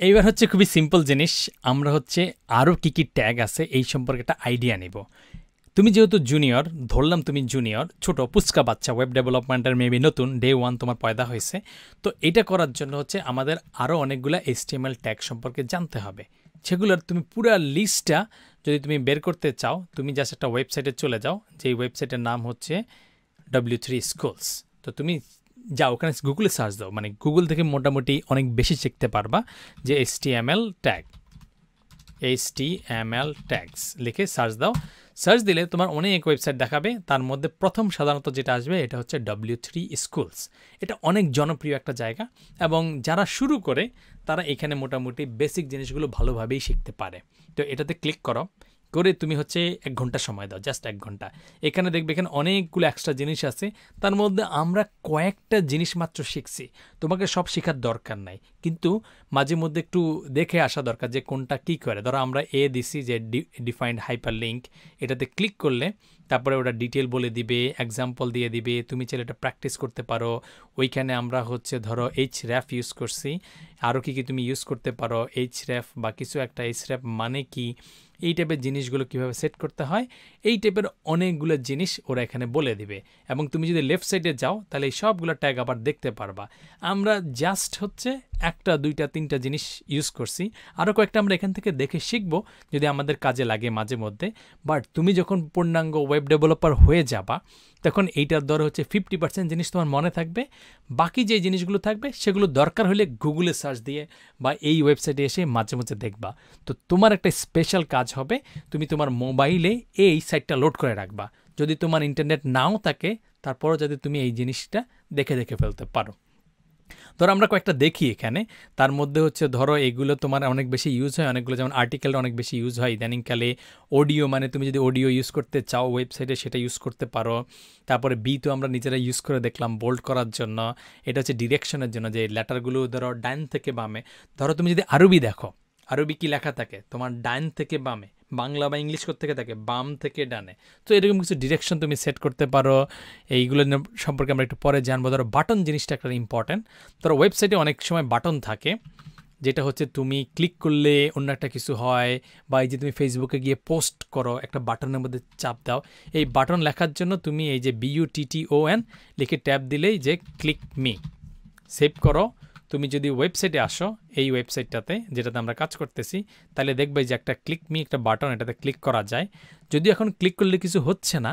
এইবার হচ্ছে খুবই সিম্পল জিনিস, আমরা হচ্ছে আরও কী কী ট্যাগ আছে এই সম্পর্কে একটা আইডিয়া নেব। তুমি যেহেতু জুনিয়র, ধরলাম তুমি জুনিয়র, ছোট পুচকা বাচ্চা, ওয়েব ডেভেলপমেন্টের মেবি নতুন ডে 1 তোমার পয়দা হয়েছে, তো এটা করার জন্য হচ্ছে আমাদের আরও অনেকগুলো HTML ট্যাগ সম্পর্কে জানতে হবে। সেগুলোর তুমি পুরো লিস্টটা যদি তুমি বের করতে চাও, তুমি জাস্ট একটা ওয়েবসাইটে চলে যাও, যেই ওয়েবসাইটের নাম হচ্ছে W3 Schools। তো তুমি যাও ওখানে গুগলে সার্চ দাও, মানে গুগল থেকে মোটামুটি অনেক বেশি শিখতে পারবা যে HTML ট্যাগস লিখে সার্চ দাও। সার্চ দিলে তোমার অনেক ওয়েবসাইট দেখাবে, তার মধ্যে প্রথম সাধারণত যেটা আসবে এটা হচ্ছে W3 Schools। এটা অনেক জনপ্রিয় একটা জায়গা এবং যারা শুরু করে তারা এখানে মোটামুটি বেসিক জিনিসগুলো ভালোভাবেই শিখতে পারে। তো এটাতে ক্লিক করো, করে তুমি হচ্ছে 1 ঘন্টা সময় দাও, জাস্ট 1 ঘন্টা। এখানে দেখবে এখানে অনেকগুলো এক্সট্রা জিনিস আছে, তার মধ্যে আমরা কয়েকটা জিনিস মাত্র শিখছি। তোমাকে সব শেখার দরকার নাই, কিন্তু মাঝে মধ্যে একটু দেখে আসা দরকার যে কোনটা কী করে। ধরো আমরা দিছি যে ডিফাইন্ড হাইপার লিঙ্ক, এটাতে ক্লিক করলে তারপরে ওটা ডিটেল বলে দিবে, এক্সাম্পল দিয়ে দিবে, তুমি চাইলে এটা প্র্যাকটিস করতে পারো। ওইখানে আমরা হচ্ছে ধরো href ইউজ করছি, আরও কী কী তুমি ইউজ করতে পারো, href বা কিছু একটা, href মানে কি, এই টাইপের জিনিসগুলো কীভাবে সেট করতে হয়, এই টাইপের অনেকগুলো জিনিস ওরা এখানে বলে দিবে। এবং তুমি যদি লেফট সাইডে যাও তাহলে এই সবগুলো ট্যাগ আবার দেখতে পারবা। আমরা জাস্ট হচ্ছে 1টা 2টা 3টা জিনিস ইউজ করছি, আরও কয়েকটা আমরা এখান থেকে দেখে শিখবো যদি আমাদের কাজে লাগে মাঝে মধ্যে। বাট তুমি যখন পূর্ণাঙ্গ ওয়েব ডেভেলপার হয়ে যাবা তখন এইটার দর হচ্ছে 50% জিনিস তোমার মনে থাকবে, বাকি যে জিনিসগুলো থাকবে সেগুলো দরকার হলে গুগলে সার্চ দিয়ে বা এই ওয়েবসাইটে এসে মাঝে মাঝে দেখবা। তো তোমার একটা স্পেশাল কাজ হবে, তুমি তোমার মোবাইলে এই সাইটটা লোড করে রাখবা। যদি তোমার ইন্টারনেট নাও থাকে তারপরও যাতে তুমি এই জিনিসটা দেখে দেখে ফেলতে পারো। ধরো আমরা কয়েকটা দেখি এখানে, তার মধ্যে হচ্ছে ধরো এগুলো তোমার অনেক বেশি ইউজ হয়, অনেকগুলো যেমন আর্টিকেলটা অনেক বেশি ইউজ হয় ইদানিংকালে। অডিও, মানে তুমি যদি অডিও ইউজ করতে চাও ওয়েবসাইটে সেটা ইউজ করতে পারো। তারপরে বি তো আমরা নিজেরা ইউজ করে দেখলাম বোল্ড করার জন্য, এটা হচ্ছে ডিরেকশনের জন্য, যে লেটারগুলো ধরো ডান থেকে বামে। ধরো তুমি যদি আরবি দেখো, আরবি কি লেখা থাকে তোমার ডান থেকে বামে, বাংলা বা ইংলিশ থেকে থাকে বাম থেকে ডানে। তো এরকম কিছু ডিরেকশন তুমি সেট করতে পারো। এইগুলো সম্পর্কে আমরা একটু পরে জানবো। ধরো বাটন জিনিসটা একটা ইম্পর্ট্যান্ট। ধরো ওয়েবসাইটে অনেক সময় বাটন থাকে যেটা হচ্ছে তুমি ক্লিক করলে অন্য একটা কিছু হয়, বা এই যে তুমি ফেসবুকে গিয়ে পোস্ট করো একটা বাটনের মধ্যে চাপ দাও, এই বাটন লেখার জন্য তুমি এই যে BUTTON লিখে ট্যাপ দিলেই যে ক্লিক মি সেভ করো। তুমি যদি ওয়েবসাইটে আসো, এই ওয়েবসাইটটাতে যেটাতে আমরা কাজ করতেছি, তাহলে দেখবে যে একটা ক্লিক মি একটা বাটন, এটাতে ক্লিক করা যায়। যদিও এখন ক্লিক করলে কিছু হচ্ছে না,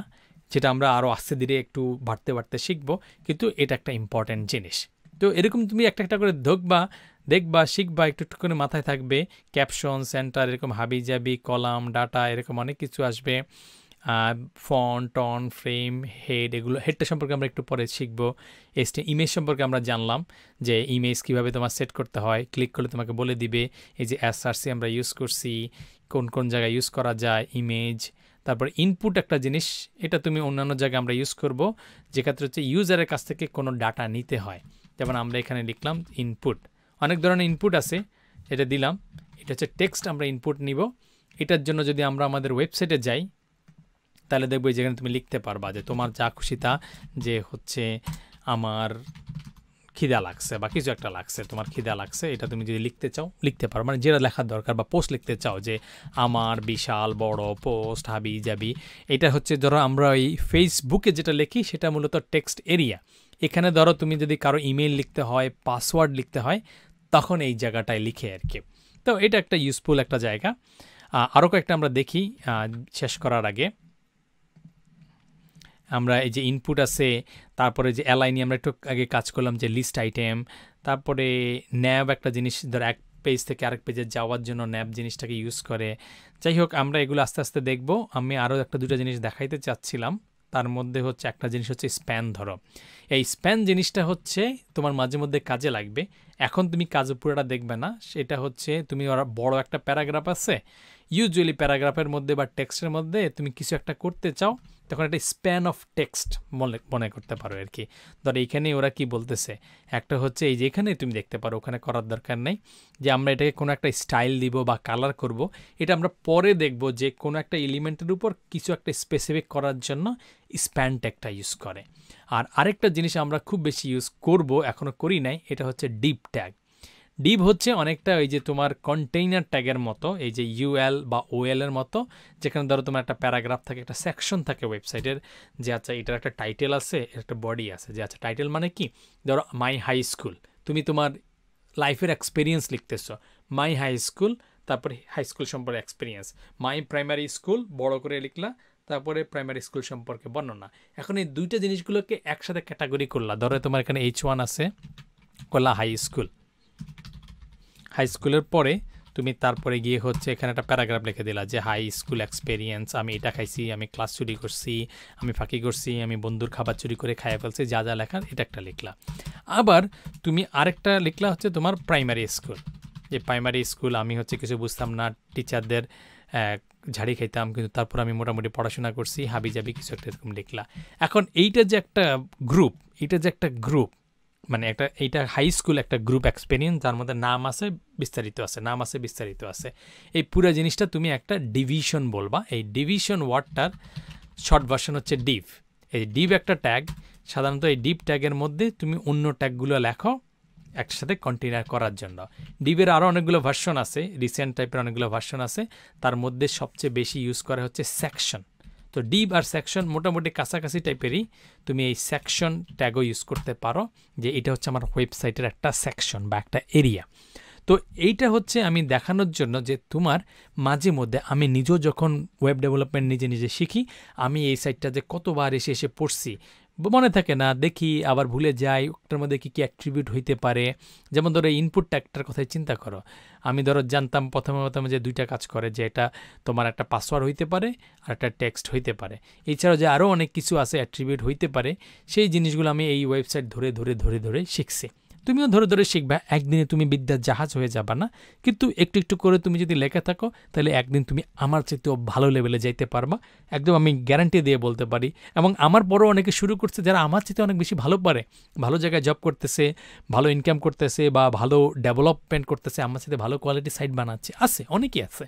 যেটা আমরা আরও আস্তে ধীরে একটু বাড়তে বাড়তে শিখবো, কিন্তু এটা একটা ইম্পর্ট্যান্ট জিনিস। তো এরকম তুমি একটা একটা করে দেখবা শিখবা, একটু একটু করে মাথায় থাকবে। ক্যাপশন, সেন্টার, এরকম হাবি জাবি, কলাম, ডাটা, এরকম অনেক কিছু আসবে। ফন্ট, টন, ফ্রেম, হেড, এগুলো হেডটা সম্পর্কে আমরা একটু পরে শিখবো। ইমেজ সম্পর্কে আমরা জানলাম যে ইমেজ কীভাবে তোমার সেট করতে হয়, ক্লিক করলে তোমাকে বলে দিবে। এই যে SRC আমরা ইউজ করছি, কোন কোন জায়গায় ইউজ করা যায় ইমেজ। তারপর ইনপুট একটা জিনিস, এটা তুমি অন্যান্য জায়গায় আমরা ইউজ করব, যেক্ষেত্রে হচ্ছে ইউজারের কাছ থেকে কোনো ডাটা নিতে হয়। যেমন আমরা এখানে লিখলাম ইনপুট, অনেক ধরনের ইনপুট আছে, এটা দিলাম। এটা হচ্ছে টেক্সট, আমরা ইনপুট নিব। এটার জন্য যদি আমরা আমাদের ওয়েবসাইটে যাই তাহলে দেখবো যেখানে তুমি লিখতে পারবা যে তোমার যা খুশি তা, যে হচ্ছে আমার খিদা লাগছে বা কিছু একটা লাগছে, তোমার খিদা লাগছে, এটা তুমি যদি লিখতে চাও লিখতে পারো, মানে যেটা লেখার দরকার। বা পোস্ট লিখতে চাও যে আমার বিশাল বড় পোস্ট হাবি যাবি, এটা হচ্ছে ধরো আমরা এই ফেসবুকে যেটা লিখি সেটা মূলত টেক্সট এরিয়া। এখানে ধরো তুমি যদি কারো ইমেল লিখতে হয়, পাসওয়ার্ড লিখতে হয়, তখন এই জায়গাটায় লিখে আর কি। তো এটা একটা ইউজফুল একটা জায়গা। আরও কয়েকটা আমরা দেখি শেষ করার আগে। আমরা এই যে ইনপুট আছে, তারপরে যে অ্যালাইন নিয়ে আমরা একটু আগে কাজ করলাম, যে লিস্ট আইটেম, তারপরে ন্যাব একটা জিনিস, ধর এক পেজ থেকে আরেক পেজে যাওয়ার জন্য ন্যাব জিনিসটাকে ইউজ করে। যাই হোক, আমরা এগুলো আস্তে আস্তে দেখব। আমি আরও একটা দুটো জিনিস দেখাইতে চাচ্ছিলাম, তার মধ্যে হচ্ছে একটা জিনিস হচ্ছে স্প্যান। ধরো এই স্প্যান জিনিসটা হচ্ছে তোমার মাঝে মধ্যে কাজে লাগবে। এখন তুমি কাজ পুরোটা দেখবে না, সেটা হচ্ছে তুমি বড় একটা প্যারাগ্রাফ আছে, ইউজুয়ালি প্যারাগ্রাফের মধ্যে বা টেক্সটের মধ্যে তুমি কিছু একটা করতে চাও, তখন একটা স্প্যান অফ টেক্সট মনে করতে পারো আর কি। ধর এইখানে ওরা কি বলতেছে, একটা হচ্ছে এই যে এখানে তুমি দেখতে পারো, ওখানে করার দরকার নেই যে আমরা এটাকে কোনো একটা স্টাইল দিব বা কালার করব, এটা আমরা পরে দেখব যে কোনো একটা এলিমেন্টের উপর কিছু একটা স্পেসিফিক করার জন্য স্প্যান ট্যাগটা ইউজ করে। আর আরেকটা জিনিস আমরা খুব বেশি ইউজ করব, এখনও করি নাই, এটা হচ্ছে ডিপ ট্যাগ। ডিভ হচ্ছে অনেকটা ওই যে তোমার কন্টেইনার ট্যাগের মতো, এই যে ইউএল বা ওএল এর মতো, যেখানে ধরো তোমার একটা প্যারাগ্রাফ থাকে, একটা সেকশন থাকে ওয়েবসাইটের, যে আচ্ছা এটার একটা টাইটেল আছে, এর একটা বডি আছে, যে আচ্ছা টাইটেল মানে কি, ধরো মাই হাই স্কুল, তুমি তোমার লাইফের এক্সপিরিয়েন্স লিখতেছ, মাই হাই স্কুল, তারপরে হাই স্কুল সম্পর্কে এক্সপিরিয়েন্স, মাই প্রাইমারি স্কুল বড় করে লিখলা, তারপরে প্রাইমারি স্কুল সম্পর্কে বর্ণনা। এখন এই দুইটা জিনিসগুলোকে একসাথে ক্যাটাগরি করলা, ধরো তোমার এখানে H1 আছে, করলা হাই স্কুল, হাই স্কুলের পরে তুমি তারপরে গিয়ে হচ্ছে এখানে একটা প্যারাগ্রাফ লিখে দিলা যে হাই স্কুল এক্সপিরিয়েন্স, আমি এটা খাইছি, আমি ক্লাস চুরি করছি, আমি ফাঁকি করছি, আমি বন্ধুর খাবার চুরি করে খাইয়ে ফেলছি, যা যা লেখার এটা একটা লিখলা। আবার তুমি আরেকটা লিখলা হচ্ছে তোমার প্রাইমারি স্কুল, যে প্রাইমারি স্কুল আমি হচ্ছে কিছু বুঝতাম না, টিচারদের ঝাড়ি খাইতাম, কিন্তু তারপর আমি মোটামুটি পড়াশোনা করছি, হাবি জাবি কিছু একটা এরকম লিখলা। এখন এইটা যে একটা গ্রুপ, মানে এইটা হাই স্কুল একটা গ্রুপ এক্সপিরিয়েন্স, যার মধ্যে নাম আছে বিস্তারিত আছে, এই পুরো জিনিসটা তুমি একটা ডিভিশন বলবা। এই ডিভিশন ওয়ার্ডটার শর্ট ভার্সন হচ্ছে ডিভ। এই ডিভ একটা ট্যাগ, সাধারণত এই ডিভ ট্যাগের মধ্যে তুমি অন্য ট্যাগগুলো লেখো একসাথে কন্টেইনার করার জন্য। ডিভের আরও অনেকগুলো ভার্সন আছে, রিসেন্ট টাইপের অনেকগুলো ভার্সন আছে, তার মধ্যে সবচেয়ে বেশি ইউজ করা হচ্ছে সেকশন। তো ডিভ আর সেকশন মোটামুটি কাছাকাছি টাইপেরই, তুমি এই সেকশন ট্যাগও ইউজ করতে পারো, যে এটা হচ্ছে আমার ওয়েবসাইটের একটা সেকশন বা একটা এরিয়া। তো এইটা হচ্ছে আমি দেখানোর জন্য যে তোমার মাঝে মধ্যে, আমি নিজেও যখন ওয়েব ডেভেলপমেন্ট নিজে শিখি, আমি এই সাইটটা যে কতবার এসে পড়ছি, মনে থাকে না, দেখি আবার ভুলে যাই, ওটার মধ্যে কী অ্যাট্রিবিউট হইতে পারে। যেমন ধরো ইনপুট ট্যাগটার কথাই চিন্তা করো, আমি ধরো জানতাম প্রথমে যে দুইটা কাজ করে, যে এটা তোমার একটা পাসওয়ার্ড হইতে পারে আর একটা টেক্সট হইতে পারে, এছাড়াও যে আরও অনেক কিছু আছে অ্যাট্রিবিউট হইতে পারে, সেই জিনিসগুলো আমি এই ওয়েবসাইট ধরে শিখছি। তুমিও ধরে শিখবা, একদিনে তুমি বিদ্যার জাহাজ হয়ে যাবা না, কিন্তু একটু করে তুমি যদি লেখা থাকো, তাহলে একদিন তুমি আমার চাইতেও ভালো লেভেলে যাইতে পারবা, একদম আমি গ্যারান্টি দিয়ে বলতে পারি। এবং আমার পরও অনেকে শুরু করছে যারা আমার চাইতে অনেক বেশি ভালো পারে, ভালো জায়গায় জব করতেছে, ভালো ইনকাম করতেছে, বা ভালো ডেভেলপমেন্ট করতেছে, আমার সাথে ভালো কোয়ালিটি সাইট বানাচ্ছে, অনেকেই আছে।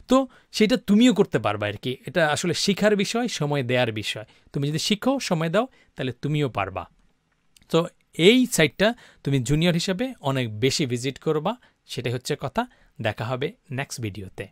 তো সেটা তুমিও করতে পারবা আর কি। এটা আসলে শিখার বিষয়, সময় দেওয়ার বিষয়। তুমি যদি শিখো, সময় দাও, তাহলে তুমিও পারবা। তো এই সাইটটা তুমি জুনিয়র হিসেবে অনেক বেশি ভিজিট করবা, সেটাই হচ্ছে কথা। দেখা হবে নেক্সট ভিডিওতে।